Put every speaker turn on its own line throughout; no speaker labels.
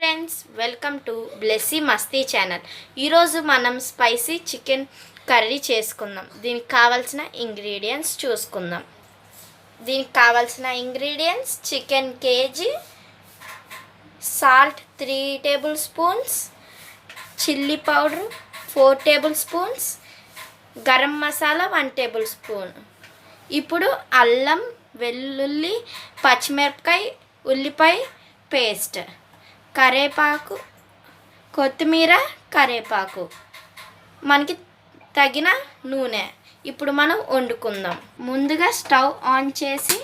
Friends, welcome to Blessy Masti channel. ఈరోజు మనం spicy chicken curry చేసుకుందాం. దీనికి కావాల్సిన ఇంగ్రీడియంట్స్ చూసుకుందాం. Chicken KG, salt 3 table spoons, chilli powder 4 table spoons, garam masala 1 table spoon. ఇప్పుడు అల్లం, వెల్లుల్లి, పచ్చిమిరపకాయ, ఉల్లిపాయ పేస్ట్, కరేపాకు, కొత్తిమీర, కరేపాకు, మనకి తగిన నూనె. ఇప్పుడు మనం వండుకుందాం. ముందుగా స్టవ్ ఆన్ చేసి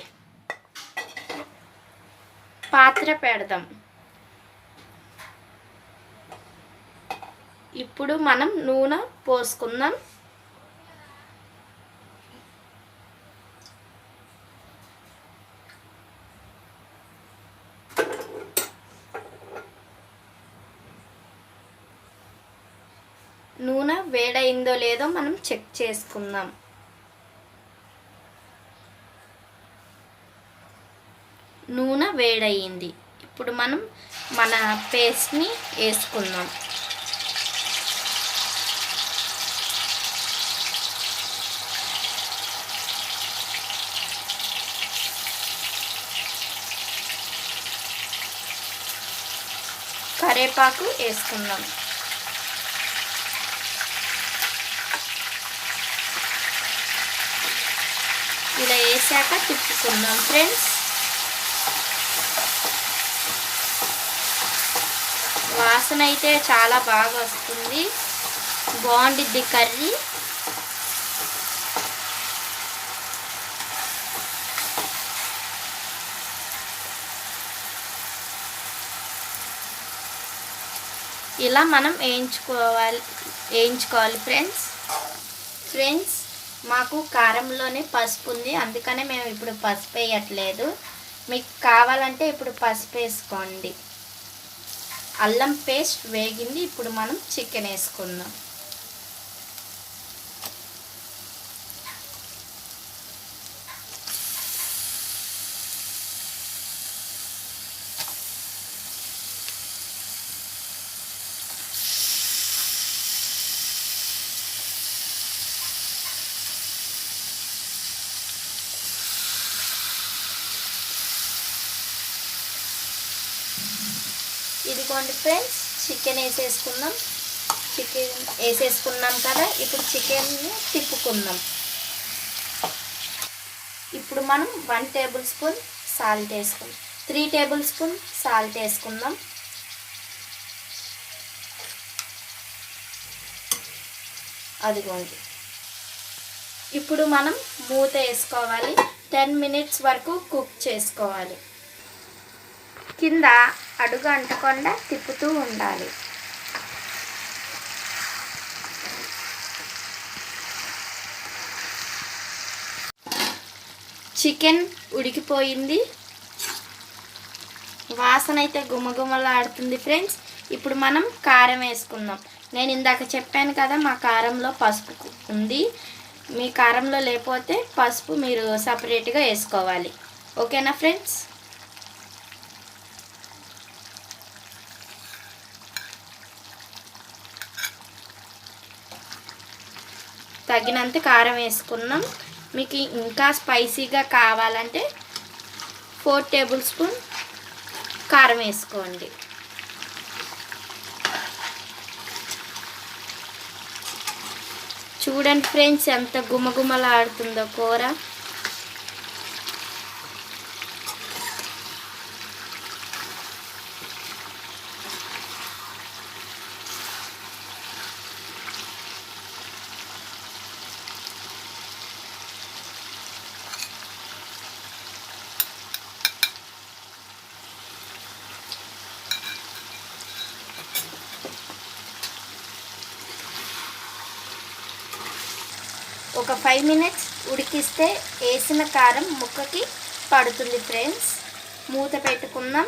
పాత్ర పెడదాం. ఇప్పుడు మనం నూనె పోసుకుందాం. నూనె వేడైందో లేదో మనం చెక్ చేసుకుందాం. నూనె వేడయింది. ఇప్పుడు మనం మన పేస్ట్ని వేసుకుందాం. కరేపాకు వేసుకుందాం. ఇలా వేసాక తిప్పుకుందాం ఫ్రెండ్స్. వాసన అయితే చాలా బాగా వస్తుంది, బాగుండిద్ది కర్రీ. ఇలా మనం వేయించుకోవాలి ఫ్రెండ్స్. మాకు కారంలోనే పసుపు ఉంది, అందుకనే మేము ఇప్పుడు పసుపు వేయట్లేదు. మీకు కావాలంటే ఇప్పుడు పసుపు వేసుకోండి. అల్లం పేస్ట్ వేగింది. ఇప్పుడు మనం చికెన్ వేసుకుందాం. ఇదిగోండి ఫ్రెండ్స్, చికెన్ వేసేసుకున్నాం కదా. ఇప్పుడు చికెన్ని తిప్పుకుందాం. ఇప్పుడు మనం 1 టేబుల్ స్పూన్ సాల్ట్ వేసుకుందాం. 3 టేబుల్ స్పూన్ సాల్ట్ వేసుకుందాం. అదిగోండి. ఇప్పుడు మనం మూత వేసుకోవాలి. 10 మినిట్స్ వరకు కుక్ చేసుకోవాలి. కింద అడుగు అంటకుండా తిప్పుతూ ఉండాలి. చికెన్ ఉడికిపోయింది. వాసన అయితే గుమగుమలాడుతుంది ఫ్రెండ్స్. ఇప్పుడు మనం కారం వేసుకుందాం. నేను ఇందాక చెప్పాను కదా, మా కారంలో పసుపు ఉంది. మీ కారంలో లేకపోతే పసుపు మీరు సపరేట్గా వేసుకోవాలి. ఓకేనా ఫ్రెండ్స్? తగినంత కారం వేసుకున్నాం. మీకు ఇంకా స్పైసీగా కావాలంటే 4 టేబుల్ స్పూన్ కారం వేసుకోండి. చూడండి ఫ్రెండ్స్, ఎంత గుమగుమలాడుతుందో కూర. ఒక 5 మినిట్స్ ఉడికిస్తే వేసిన కారం ముక్కకి పడుతుంది ఫ్రెండ్స్. మూత పెట్టుకుందాం.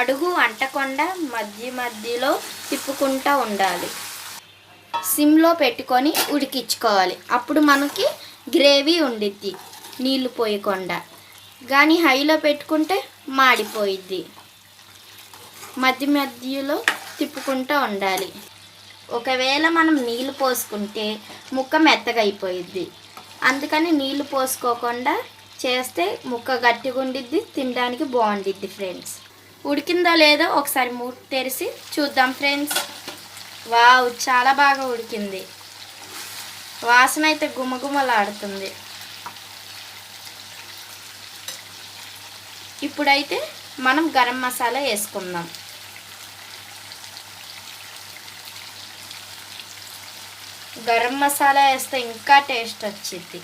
అడుగు అంటకుండా మధ్యలో తిప్పుకుంటూ ఉండాలి. సిమ్లో పెట్టుకొని ఉడికించుకోవాలి. అప్పుడు మనకి గ్రేవీ ఉండిద్ది, నీళ్ళు పోయకుండా. కానీ హైలో పెట్టుకుంటే మాడిపోయిద్ది. మధ్య మధ్యలో తిప్పుకుంటూ ఉండాలి. ఒకవేళ మనం నీళ్ళు పోసుకుంటే ముక్క మెత్తగా అయిపోయిద్ది. అందుకని నీళ్ళు పోసుకోకుండా చేస్తే ముక్క గట్టిగా ఉండిద్ది, తినడానికి బాగుండిద్ది ఫ్రెండ్స్. ఉడికిందో లేదో ఒకసారి మూత తెరిచి చూద్దాం ఫ్రెండ్స్. వావ్, చాలా బాగా ఉడికింది. వాసన అయితే గుమగుమలాడుతుంది. ఇప్పుడైతే మనం గరం మసాలా వేసుకుందాం. గరం మసాలా వేస్తే ఇంకా టేస్ట్ వచ్చింది.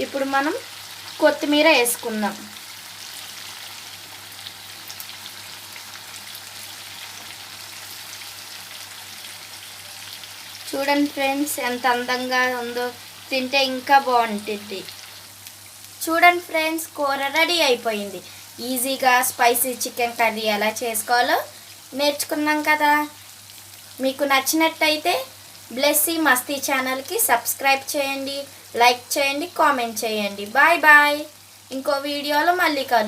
ఇప్పుడు మనం కొత్తిమీర వేసుకుందాం. చూడండి ఫ్రెండ్స్ ఎంత అందంగా ఉందో, తింటే ఇంకా బాగుంటుంది. చూడండి ఫ్రెండ్స్, కూర రెడీ అయిపోయింది. ఈజీగా స్పైసీ చికెన్ కర్రీ ఎలా చేసుకోవాలో నేర్చుకున్నాం కదా. మీకు నచ్చినట్టయితే బ్లెస్సీ మస్తీ ఛానల్కి సబ్స్క్రైబ్ చేయండి, లైక్ చేయండి, కామెంట్ చేయండి. Bye bye. ఇంకో వీడియోలో మళ్ళీ కలుద్దాం.